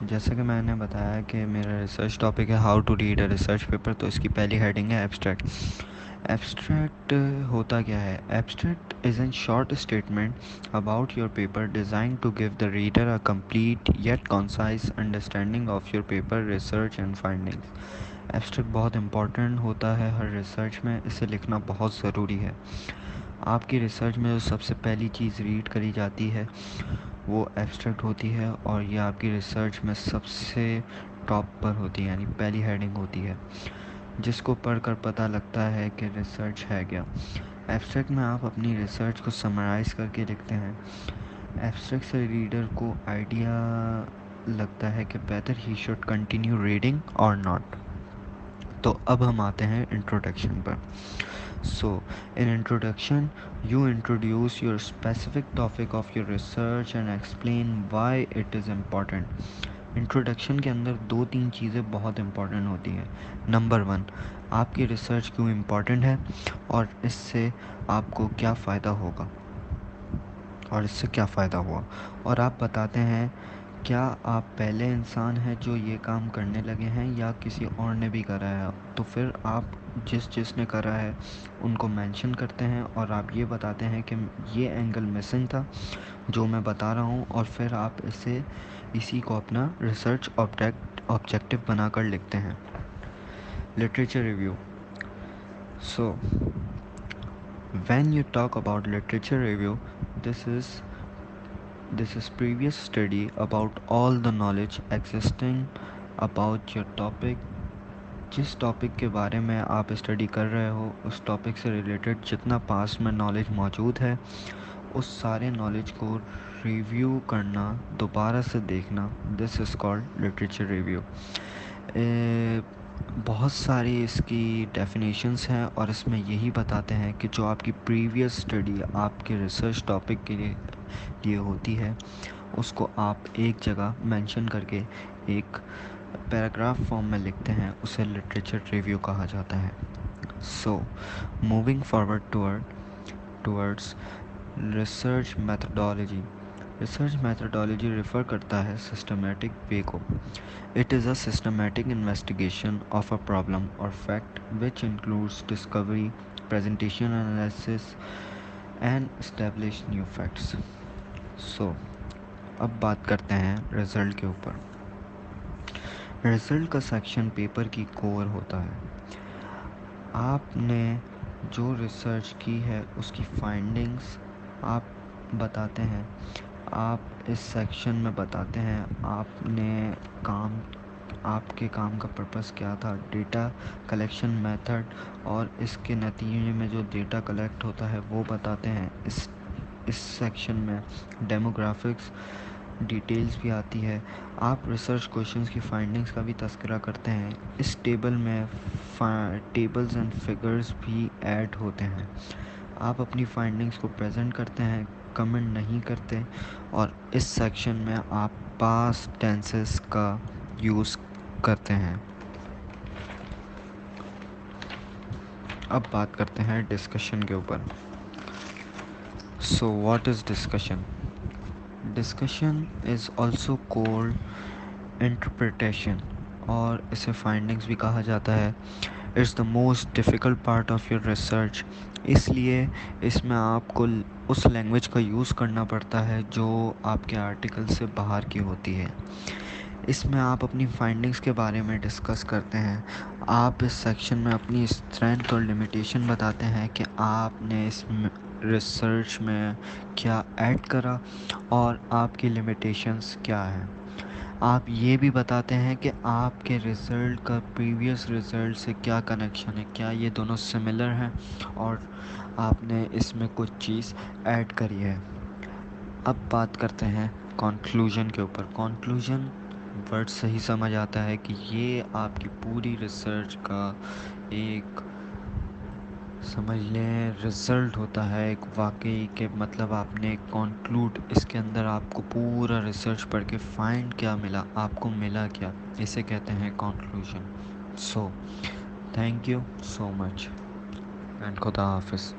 जैसा कि मैंने बताया कि मेरा रिसर्च टॉपिक है how to read a research paper. तो इसकी पहली हेडिंग है एब्स्ट्रैक्ट। एब्स्ट्रैक्ट होता क्या है? Abstract is an short statement about your paper designed to give the reader a complete yet concise understanding of your paper research and findings. Abstract बहुत important होता है हर रिसर्च में, इसे लिखना बहुत ज़रूरी है। आपकी रिसर्च में जो सबसे पहली चीज़ रीड करी जाती है वो एब्स्ट्रैक्ट होती है, और ये आपकी रिसर्च में सबसे टॉप पर होती है, यानी पहली हेडिंग होती है जिसको पढ़कर पता लगता है कि रिसर्च है क्या। एब्स्ट्रैक्ट में आप अपनी रिसर्च को समराइज़ करके लिखते हैं। एब्स्ट्रैक्ट से रीडर को आइडिया लगता है कि better he should continue reading और नॉट। तो अब हम आते हैं इंट्रोडक्शन पर। So, in introduction, you introduce your specific topic of your research and explain why it is important. Introduction के अंदर दो तीन चीज़ें बहुत इम्पॉर्टेंट होती हैं। नंबर वन, आपकी रिसर्च क्यों इम्पॉर्टेंट है और इससे आपको क्या फ़ायदा होगा, और इससे क्या फ़ायदा हुआ। और आप बताते हैं क्या आप पहले इंसान हैं जो ये काम करने लगे हैं या किसी और ने भी करा है। तो फिर आप जिसने करा है उनको मेंशन करते हैं, और आप ये बताते हैं कि ये एंगल मिसिंग था जो मैं बता रहा हूँ, और फिर आप इसी को अपना रिसर्च ऑब्जेक्टिव बनाकर लिखते हैं। Literature review. So when you talk about literature review, this is This is previous study about all the knowledge existing about your topic। जिस टॉपिक के बारे में आप स्टडी कर रहे हो उस टॉपिक से रिलेटेड जितना पास में नॉलेज मौजूद है उस सारे नॉलेज को रिव्यू करना, दोबारा से देखना, this is called literature review. बहुत सारी इसकी डेफिनेशंस हैं और इसमें यही बताते हैं कि जो आपकी प्रीवियस स्टडी आपके रिसर्च टॉपिक के लिए होती है उसको आप एक जगह मेंशन करके एक पैराग्राफ फॉर्म में लिखते हैं, उसे लिटरेचर रिव्यू कहा जाता है। So moving forward towards research methodology. Research methodology refer करता है सिस्टमेटिक वे को। It is a systematic investigation of a problem और fact which includes discovery, presentation, analysis and establish new facts. So अब बात करते हैं रिज़ल्ट के ऊपर। रिज़ल्ट का सेक्शन पेपर की कोर होता है। आपने जो रिसर्च की है उसकी फाइंडिंग्स आप बताते हैं। आप इस सेक्शन में बताते हैं आपके काम का पर्पस क्या था, डेटा कलेक्शन मेथड, और इसके नतीजे में जो डेटा कलेक्ट होता है वो बताते हैं। इस सेक्शन में डेमोग्राफिक्स डिटेल्स भी आती है। आप रिसर्च क्वेश्चंस की फाइंडिंग्स का भी तज़किरा करते हैं। इस टेबल में टेबल्स एंड फिगर्स भी ऐड होते हैं। आप अपनी फाइंडिंग्स को प्रेजेंट करते हैं, कमेंट नहीं करते। और इस सेक्शन में आप पास्ट टेंसेस का यूज़ करते हैं। अब बात करते हैं डिस्कशन के ऊपर। So what is discussion? Discussion is also called interpretation, और इसे फाइंडिंग्स भी कहा जाता है। It's the most difficult part of your research, इसलिए इसमें आपको उस लैंग्वेज का यूज़ करना पड़ता है जो आपके आर्टिकल से बाहर की होती है। इसमें आप अपनी फाइंडिंग्स के बारे में डिस्कस करते हैं। आप इस सेक्शन में अपनी स्ट्रेंथ और लिमिटेशन बताते हैं कि आपने इस रिसर्च में क्या ऐड करा और आपकी लिमिटेशंस क्या हैं। आप ये भी बताते हैं कि आपके रिज़ल्ट का प्रीवियस रिज़ल्ट से क्या कनेक्शन है, क्या ये दोनों सिमिलर हैं और आपने इसमें कुछ चीज़ ऐड करी है। अब बात करते हैं कंक्लूजन के ऊपर। कंक्लूजन वर्ड से ही समझ आता है कि ये आपकी पूरी रिसर्च का एक, समझ लें, रिज़ल्ट होता है एक वाकई के, मतलब आपने कंक्लूड, इसके अंदर आपको पूरा रिसर्च पढ़ के फाइंड क्या मिला, आपको मिला क्या, इसे कहते हैं conclusion. So thank you so much and खुदा हाफिज़।